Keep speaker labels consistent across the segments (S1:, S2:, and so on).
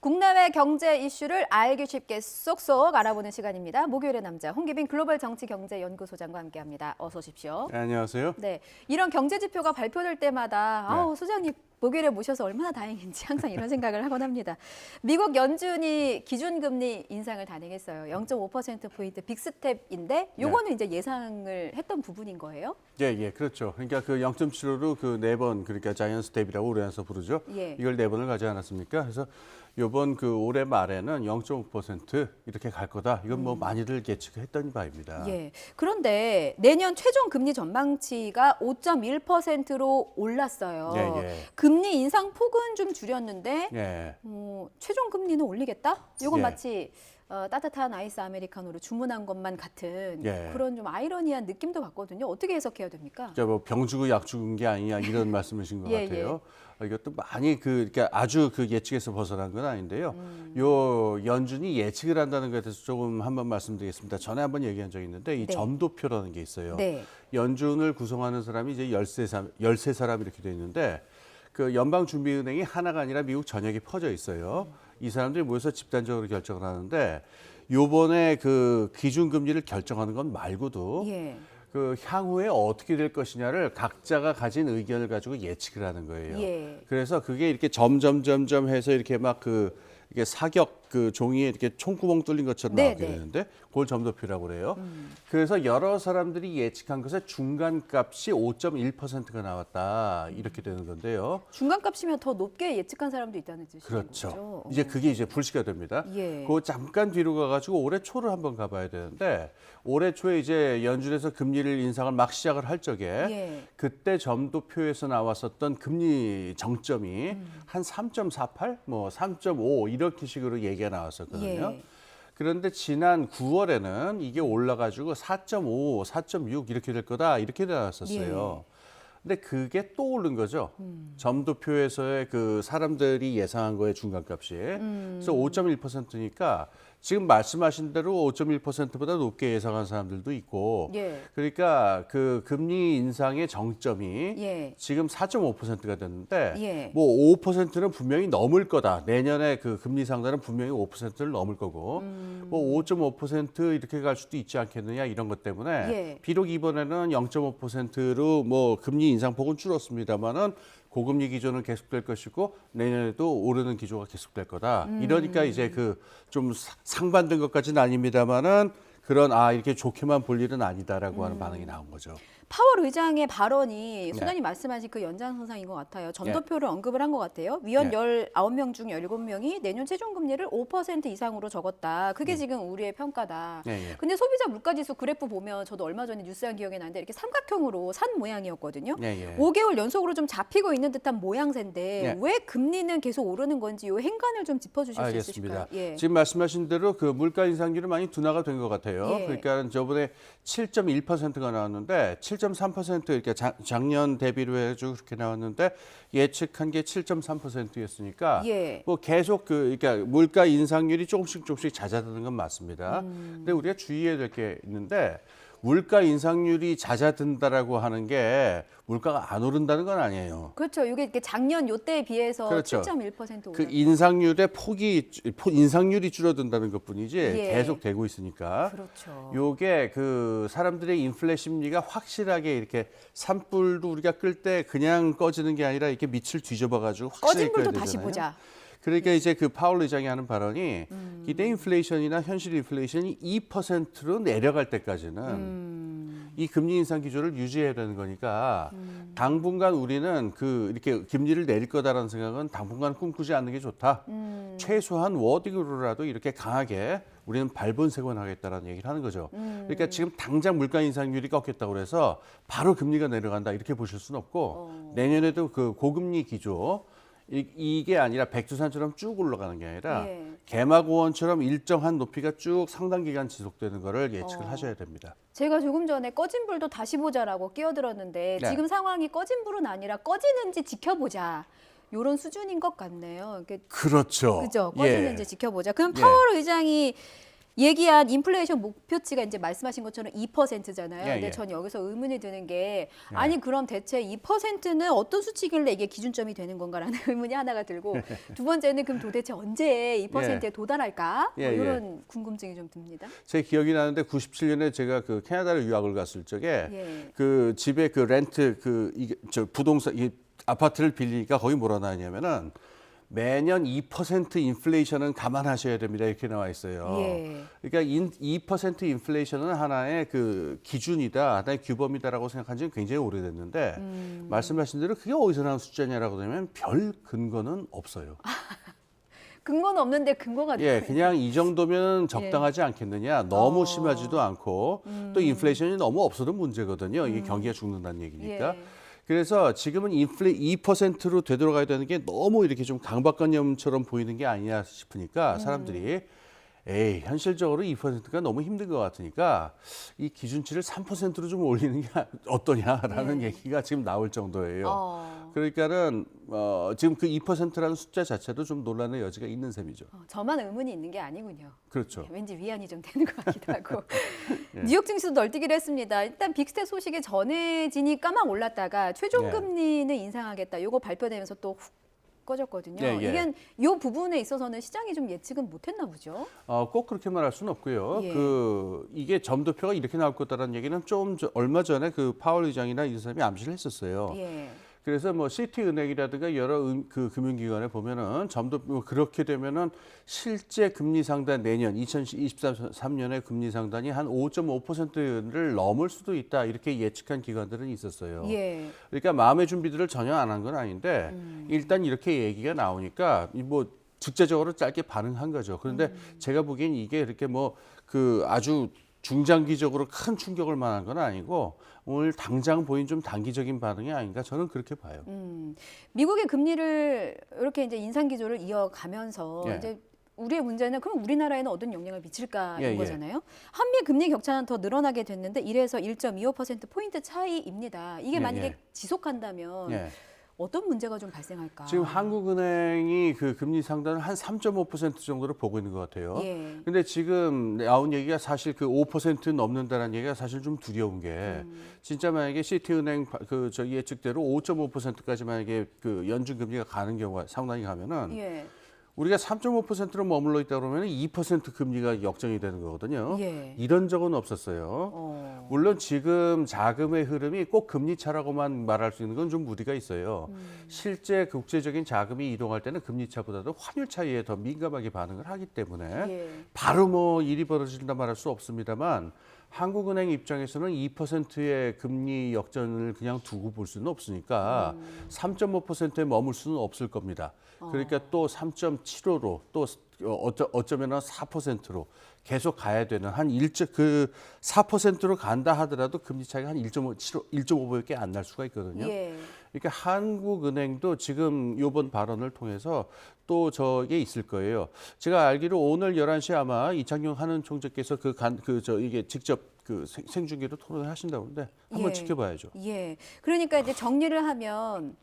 S1: 국내외 경제 이슈를 알기 쉽게 쏙쏙 알아보는 시간입니다. 목요일의 남자 홍기빈 글로벌 정치경제연구소장과 함께합니다. 어서 오십시오.
S2: 네, 안녕하세요.
S1: 네, 이런 경제 지표가 발표될 때마다
S2: 네.
S1: 아우 소장님 목요일에 모셔서 얼마나 다행인지 항상 이런 생각을 하곤 합니다. 미국 연준이 기준금리 인상을 단행했어요. 0.5%포인트 빅스텝인데 요거는 이제 예상을 했던 부분인 거예요?
S2: 예, 그렇죠. 그러니까 그 0.75로 그 네 번 그러니까 자이언트 스텝이라고 우리나라에서 부르죠.
S1: 예.
S2: 이걸 네 번을 가지 않았습니까? 그래서 요번 그 올해 말에는 0.5% 이렇게 갈 거다. 이건 뭐 많이들 예측했던 바입니다.
S1: 예. 그런데 내년 최종 금리 전망치가 5.1%로 올랐어요.
S2: 예.
S1: 금리 인상 폭은 좀 줄였는데
S2: 예.
S1: 최종 금리는 올리겠다? 이건
S2: 예.
S1: 마치 따뜻한 아이스 아메리카노로 주문한 것만 같은
S2: 예.
S1: 그런 좀 아이러니한 느낌도 받거든요. 어떻게 해석해야 됩니까?
S2: 뭐병 주고 약 죽은 게 아니냐 이런 말씀이신 것
S1: 예,
S2: 같아요. 이것도 많이 그러니까 아주 그 예측에서 벗어난 건 아닌데요. 요 연준이 예측을 한다는 것에 대해서 조금 한번 말씀드리겠습니다. 전에 한번 얘기한 적이 있는데 이
S1: 네.
S2: 점도표라는 게 있어요.
S1: 네.
S2: 연준을 구성하는 사람이 이제 13사람 이렇게 돼 있는데 그 연방준비은행이 하나가 아니라 미국 전역에 퍼져 있어요. 이 사람들이 모여서 집단적으로 결정을 하는데 요번에 그 기준금리를 결정하는 건 말고도
S1: 예.
S2: 그 향후에 어떻게 될 것이냐를 각자가 가진 의견을 가지고 예측을 하는 거예요.
S1: 예.
S2: 그래서 그게 이렇게 점점 해서 이렇게 막 이게 사격 그 종이에 이렇게 총구멍 뚫린 것처럼
S1: 네,
S2: 나오게
S1: 네.
S2: 되는데 그걸 점도표라고 그래요. 그래서 여러 사람들이 예측한 것의 중간값이 5.1%가 나왔다 이렇게 되는 건데요.
S1: 중간값이면 더 높게 예측한 사람도 있다는 뜻이죠.
S2: 그렇죠. 이제 그게 이제 불씨가 됩니다.
S1: 예.
S2: 그 잠깐 뒤로 가가지고 올해 초를 한번 가봐야 되는데 올해 초에 이제 연준에서 금리를 인상을 막 시작을 할 적에
S1: 예.
S2: 그때 점도표에서 나왔었던 금리 정점이 한 3.48, 뭐 3.5 이렇게 식으로 얘기가 나왔었거든요.
S1: 예.
S2: 그런데 지난 9월에는 이게 올라가지고 4.5, 4.6 이렇게 될 거다 이렇게 나왔었어요. 근데 그게 또 오른 거죠. 점도표에서의 그 사람들이 예상한 거의 중간값이. 그래서 5.1%니까 지금 말씀하신 대로 5.1%보다 높게 예상한 사람들도 있고.
S1: 예.
S2: 그러니까 그 금리 인상의 정점이
S1: 예.
S2: 지금 4.5%가 됐는데
S1: 예.
S2: 뭐 5%는 분명히 넘을 거다. 내년에 그 금리 상단은 분명히 5%를 넘을 거고 뭐 5.5% 이렇게 갈 수도 있지 않겠느냐 이런 것 때문에
S1: 예.
S2: 비록 이번에는 0.5%로 뭐 금리 인상폭은 줄었습니다만은 고금리 기조는 계속될 것이고 내년에도 오르는 기조가 계속될 거다. 이러니까 이제 그 좀 상반된 것까지는 아닙니다만은 그런 이렇게 좋게만 볼 일은 아니다라고 하는 반응이 나온 거죠.
S1: 파월 의장의 발언이
S2: 네.
S1: 소장님 말씀하신 그 연장선상인 것 같아요. 점도표를 언급을 한 것 같아요. 위원
S2: 네.
S1: 19명 중 17명이 내년 최종 금리를 5% 이상으로 적었다. 그게 지금 우리의 평가다.
S2: 예.
S1: 근데 소비자 물가지수 그래프 보면 저도 얼마 전에 뉴스한 기억이 나는데 이렇게 삼각형으로 산 모양이었거든요.
S2: 예.
S1: 5개월 연속으로 좀 잡히고 있는 듯한 모양새인데
S2: 네.
S1: 왜 금리는 계속 오르는 건지 이 행간을 좀 짚어주실 수
S2: 알겠습니다.
S1: 있으실까요? 예.
S2: 지금 말씀하신 대로 그 물가 인상률이 많이 둔화가 된 것 같아요.
S1: 예.
S2: 그러니까 저번에 7.1%가 나왔는데 7.3% 이렇게 작년 대비로 해가지고 그렇게 나왔는데 예측한 게 7.3%였으니까
S1: 예.
S2: 뭐 계속 그러니까 물가 인상률이 조금씩 잦아드는 건 맞습니다. 근데 우리가 주의해야 될 게 있는데 물가 인상률이 낮아든다라고 하는 게 물가가 안 오른다는 건 아니에요.
S1: 그렇죠. 이게 이렇게 작년 요때에 비해서
S2: 그렇죠.
S1: 7.1%
S2: 그
S1: 오른.
S2: 인상률의 인상률이 줄어든다는 것뿐이지
S1: 예.
S2: 계속 되고 있으니까.
S1: 그렇죠.
S2: 요게 그 사람들의 인플레 심리가 확실하게 이렇게 산불도 우리가 끌 때 그냥 꺼지는 게 아니라 이렇게 밑을 뒤집어 가지고 확실하게
S1: 꺼진 불도
S2: 꺼야
S1: 다시
S2: 되잖아요.
S1: 보자.
S2: 그러니까 이제 그 파월 의장이 하는 발언이 기대 인플레이션이나 현실 인플레이션이 2%로 내려갈 때까지는 이 금리 인상 기조를 유지해야 되는 거니까 당분간 우리는 그 이렇게 금리를 내릴 거다라는 생각은 당분간 꿈꾸지 않는 게 좋다. 최소한 워딩으로라도 이렇게 강하게 우리는 발본색원하겠다라는 얘기를 하는 거죠. 그러니까 지금 당장 물가 인상률이 꺾였다고 해서 바로 금리가 내려간다 이렇게 보실 수는 없고 내년에도 그 고금리 기조 이게 아니라 백두산처럼 쭉 올라가는 게 아니라
S1: 예.
S2: 개마고원처럼 일정한 높이가 쭉 상당 기간 지속되는 거를 예측을 하셔야 됩니다.
S1: 제가 조금 전에 꺼진 불도 다시 보자라고 끼어들었는데
S2: 네.
S1: 지금 상황이 꺼진 불은 아니라 꺼지는지 지켜보자. 이런 수준인 것 같네요.
S2: 그렇죠.
S1: 그죠?
S2: 예.
S1: 꺼지는지 지켜보자. 그럼
S2: 예.
S1: 파월 의장이 얘기한 인플레이션 목표치가 이제 말씀하신 것처럼 2%잖아요.
S2: 예,
S1: 근데
S2: 예.
S1: 전 여기서 의문이 드는 게 아니 그럼 대체 2%는 어떤 수치길래 이게 기준점이 되는 건가라는 의문이 하나가 들고 두 번째는 그럼 도대체 언제 2%에 도달할까?
S2: 예,
S1: 뭐
S2: 예.
S1: 이런 궁금증이 좀 듭니다.
S2: 제 기억이 나는데 97년에 제가 그 캐나다를 유학을 갔을 적에
S1: 예.
S2: 그 집에 그 렌트 그 이게 저 부동산 이 아파트를 빌리니까 거기 뭐라 나왔냐면은 매년 2% 인플레이션은 감안하셔야 됩니다. 이렇게 나와 있어요.
S1: 예.
S2: 그러니까 2% 인플레이션은 하나의 그 기준이다, 하나의 규범이다라고 생각한 지는 굉장히 오래됐는데 말씀하신 대로 그게 어디서 나온 숫자냐라고 하면 별 근거는 없어요.
S1: 근거는 없는데 근거가
S2: 예, 그냥 이 정도면 적당하지 않겠느냐. 너무 심하지도 않고 또 인플레이션이 너무 없어도 문제거든요. 이게 경기가 죽는다는 얘기니까.
S1: 예.
S2: 그래서 지금은 2%로 되돌아가야 되는 게 너무 이렇게 좀 강박관념처럼 보이는 게 아니냐 싶으니까 사람들이 에이, 현실적으로 2%가 너무 힘든 것 같으니까 이 기준치를 3%로 좀 올리는 게 어떠냐라는 얘기가 지금 나올 정도예요. 그러니까는 지금 그 2%라는 숫자 자체도 좀 논란의 여지가 있는 셈이죠.
S1: 저만 의문이 있는 게 아니군요.
S2: 그렇죠.
S1: 왠지 위안이 좀 되는 것 같기도 하고. 뉴욕 증시도 널뛰기를 했습니다. 일단 빅스텝 소식이 전해지니까 막 올랐다가 최종 금리는 인상하겠다. 요거 발표되면서 또 훅 꺼졌거든요.
S2: 예, 예.
S1: 이게 요 부분에 있어서는 시장이 좀 예측은 못했나 보죠.
S2: 꼭 그렇게 말할 수는 없고요.
S1: 예.
S2: 이게 점도표가 이렇게 나올 거다라는 얘기는 얼마 전에 그 파월 의장이나 이 사람이 암시를 했었어요.
S1: 예.
S2: 그래서 뭐 시티은행이라든가 여러 그 금융기관에 보면은 그렇게 되면은 실제 금리 상단 내년 2023년에 금리 상단이 한 5.5%를 넘을 수도 있다 이렇게 예측한 기관들은 있었어요.
S1: 예.
S2: 그러니까 마음의 준비들을 전혀 안 한 건 아닌데 일단 이렇게 얘기가 나오니까 뭐 즉자적으로 짧게 반응한 거죠. 그런데 제가 보기엔 이게 이렇게 뭐 그 아주 중장기적으로 큰 충격을 만한 건 아니고 오늘 당장 보인 좀 단기적인 반응이 아닌가 저는 그렇게 봐요.
S1: 미국의 금리를 이렇게 이제 인상 기조를 이어가면서
S2: 예.
S1: 이제 우리의 문제는 그럼 우리나라에는 어떤 영향을 미칠까인
S2: 예, 예.
S1: 거잖아요. 한미 금리 격차는 더 늘어나게 됐는데 1에서 1.25% 포인트 차이입니다. 이게
S2: 예,
S1: 만약에
S2: 예.
S1: 지속한다면
S2: 예.
S1: 어떤 문제가 좀 발생할까?
S2: 지금 한국은행이 그 금리 상단을 한 3.5% 정도로 보고 있는 것 같아요.
S1: 예.
S2: 근데 지금 나온 얘기가 사실 그 5% 넘는다는 얘기가 사실 좀 두려운 게 진짜 만약에 시티은행 그 저기 예측대로 5.5%까지 만약에 그 연준 금리가 가는 경우가 상당히 가면은
S1: 예.
S2: 우리가 3.5%로 머물러 있다 그러면 2% 금리가 역전이 되는 거거든요.
S1: 예.
S2: 이런 적은 없었어요. 물론 지금 자금의 흐름이 꼭 금리 차라고만 말할 수 있는 건 좀 무리가 있어요. 실제 국제적인 자금이 이동할 때는 금리 차보다도 환율 차이에 더 민감하게 반응을 하기 때문에
S1: 예.
S2: 바로 뭐 일이 벌어진다 말할 수 없습니다만 한국은행 입장에서는 2%의 금리 역전을 그냥 두고 볼 수는 없으니까 3.5%에 머물 수는 없을 겁니다. 그러니까 또 3.75로 또 어쩌면 4%로 계속 가야 되는 한 4%로 간다 하더라도 금리 차이가 한 1.5%밖에 안 날 수가 있거든요.
S1: 예.
S2: 그러니까 한국은행도 지금 이번 발언을 통해서 또 저게 있을 거예요. 제가 알기로 오늘 11시에 아마 이창용 한은 총재께서 이게 직접 그 생중계로 토론을 하신다고 하는데 한번
S1: 예.
S2: 지켜봐야죠.
S1: 예. 그러니까 이제 정리를 하면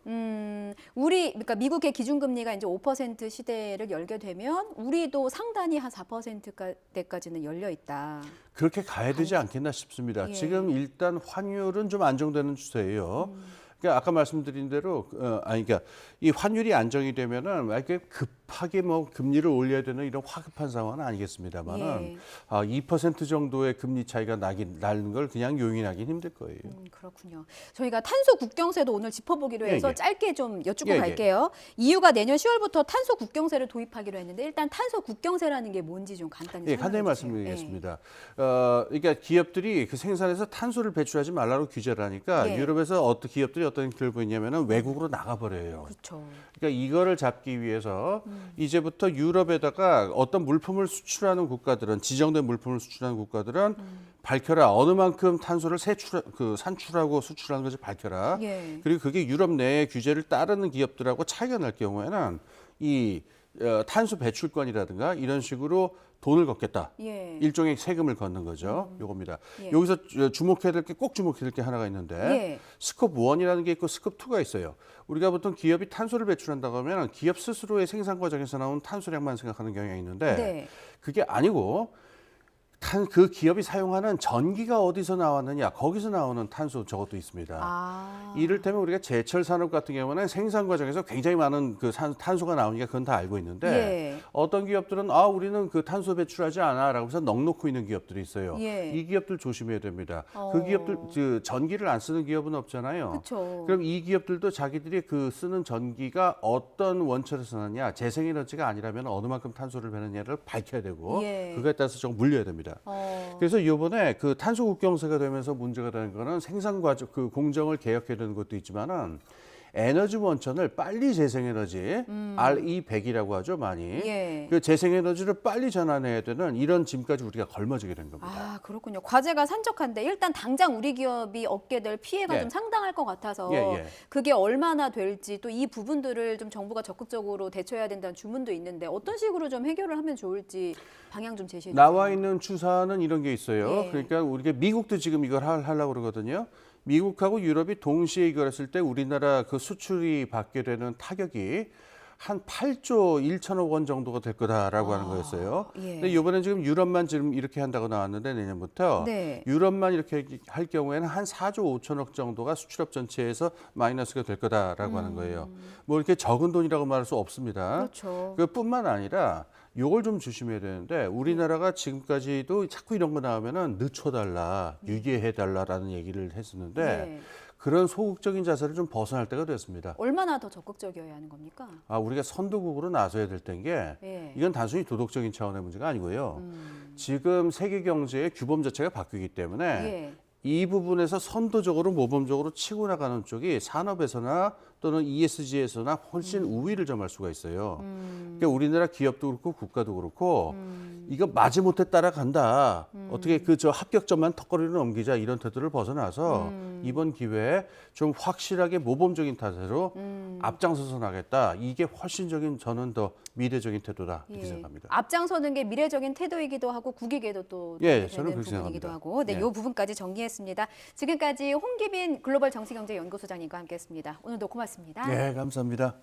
S1: 그러니까 미국의 기준금리가 이제 5% 시대를 열게 되면 우리도 상단이 한 4%대까지는 열려 있다.
S2: 그렇게 가야 되지 않겠나 싶습니다.
S1: 예.
S2: 지금 일단 환율은 좀 안정되는 추세예요. 그러니까 아까 말씀드린 대로 그러니까 이 환율이 안정이 되면은 이렇게 급하게 뭐 금리를 올려야 되는 이런 화급한 상황은 아니겠습니다만은
S1: 예.
S2: 2% 정도의 금리 차이가 나는 걸 그냥 용인하긴 힘들 거예요.
S1: 그렇군요. 저희가 탄소 국경세도 오늘 짚어보기로 해서
S2: 예.
S1: 짧게 좀 여쭙고
S2: 예, 예.
S1: 갈게요. EU가 내년 10월부터 탄소 국경세를 도입하기로 했는데 일단 탄소 국경세라는 게 뭔지 좀 간단히
S2: 예,
S1: 설명해
S2: 간단히
S1: 주세요.
S2: 말씀드리겠습니다. 그러니까 기업들이 그 생산에서 탄소를 배출하지 말라고 규제를 하니까
S1: 예.
S2: 유럽에서 어떤 기업들이 어떤 길을 보이냐면은 외국으로 나가버려요.
S1: 그렇죠.
S2: 그러니까 이거를 잡기 위해서 이제부터 유럽에다가 어떤 물품을 수출하는 국가들은 지정된 물품을 수출하는 국가들은 밝혀라 어느 만큼 탄소를 산출하고 수출하는 것을 밝혀라.
S1: 예.
S2: 그리고 그게 유럽 내의 규제를 따르는 기업들하고 차이가 날 경우에는 이 탄소 배출권이라든가 이런 식으로 돈을 걷겠다.
S1: 예.
S2: 일종의 세금을 걷는 거죠. 요겁니다.
S1: 예.
S2: 여기서 주목해야 될 게 꼭 주목해야 될 게 하나가 있는데
S1: 예.
S2: 스콥 1이라는 게 있고 스콥 2가 있어요. 우리가 보통 기업이 탄소를 배출한다고 하면 기업 스스로의 생산 과정에서 나온 탄소량만 생각하는 경향이 있는데
S1: 네.
S2: 그게 아니고 그 기업이 사용하는 전기가 어디서 나왔느냐 거기서 나오는 탄소 저것도 있습니다.
S1: 아.
S2: 이를테면 우리가 제철 산업 같은 경우는 생산 과정에서 굉장히 많은 그 탄소가 나오니까 그건 다 알고 있는데
S1: 예.
S2: 어떤 기업들은 우리는 그 탄소 배출하지 않아라고 해서 넋놓고 있는 기업들이 있어요.
S1: 예.
S2: 이 기업들 조심해야 됩니다. 그 기업들 전기를 안 쓰는 기업은 없잖아요.
S1: 그렇죠.
S2: 그럼 이 기업들도 자기들이 그 쓰는 전기가 어떤 원천에서 나느냐 재생에너지가 아니라면 어느 만큼 탄소를 배느냐를 밝혀야 되고
S1: 예.
S2: 그거에 따라서 좀 물려야 됩니다. 그래서 이번에 그 탄소 국경세가 되면서 문제가 되는 거는 생산 과정 그 공정을 개혁해야 되는 것도 있지만은 에너지 원천을 빨리 재생에너지 RE100이라고 하죠 많이
S1: 예.
S2: 그 재생에너지를 빨리 전환해야 되는 이런 짐까지 우리가 걸머지게 된 겁니다.
S1: 아, 그렇군요. 과제가 산적한데 일단 당장 우리 기업이 얻게 될 피해가
S2: 예.
S1: 좀 상당할 것 같아서
S2: 예.
S1: 그게 얼마나 될지 또 이 부분들을 좀 정부가 적극적으로 대처해야 된다는 주문도 있는데 어떤 식으로 좀 해결을 하면 좋을지 방향 좀 제시해 주세요.
S2: 나와 있는 추사는 이런 게 있어요.
S1: 예.
S2: 그러니까 우리가 미국도 지금 이걸 하려고 그러거든요. 미국하고 유럽이 동시에 이걸 했을 때 우리나라 그 수출이 받게 되는 타격이 한 8조 1천억 원 정도가 될 거다라고 하는 거였어요.
S1: 예.
S2: 근데 이번엔 지금 유럽만 지금 이렇게 한다고 나왔는데 내년부터
S1: 네.
S2: 유럽만 이렇게 할 경우에는 한 4조 5천억 정도가 수출업 전체에서 마이너스가 될 거다라고 하는 거예요. 뭐 이렇게 적은 돈이라고 말할 수 없습니다.
S1: 그렇죠.
S2: 그뿐만 아니라 요걸 좀 조심해야 되는데 우리나라가 지금까지도 자꾸 이런 거 나오면은 늦춰달라, 유예해달라라는 얘기를 했었는데
S1: 네.
S2: 그런 소극적인 자세를 좀 벗어날 때가 됐습니다.
S1: 얼마나 더 적극적이어야 하는 겁니까?
S2: 우리가 선도국으로 나서야 될 때인 게
S1: 예.
S2: 이건 단순히 도덕적인 차원의 문제가 아니고요. 지금 세계 경제의 규범 자체가 바뀌기 때문에
S1: 예.
S2: 이 부분에서 선도적으로 모범적으로 치고 나가는 쪽이 산업에서나 또는 ESG에서나 훨씬 우위를 점할 수가 있어요. 그러니까 우리나라 기업도 그렇고 국가도 그렇고 이거 마지못해 따라간다. 어떻게 그 저 합격점만 턱걸이로 넘기자 이런 태도를 벗어나서 이번 기회에 좀 확실하게 모범적인 타세로 앞장서서 나겠다. 이게 훨씬적인 저는 더 미래적인 태도다 이렇게
S1: 예.
S2: 생각합니다.
S1: 앞장서는 게 미래적인 태도이기도 하고 국익에도 또
S2: 예,
S1: 도움이
S2: 저는
S1: 되는
S2: 그렇게
S1: 부분이기도
S2: 생각합니다.
S1: 하고 네,
S2: 예.
S1: 이 부분까지 정리했습니다. 지금까지 홍기빈 글로벌 정치경제연구소장님과 함께했습니다. 오늘도 고맙습니다.
S2: 네, 감사합니다.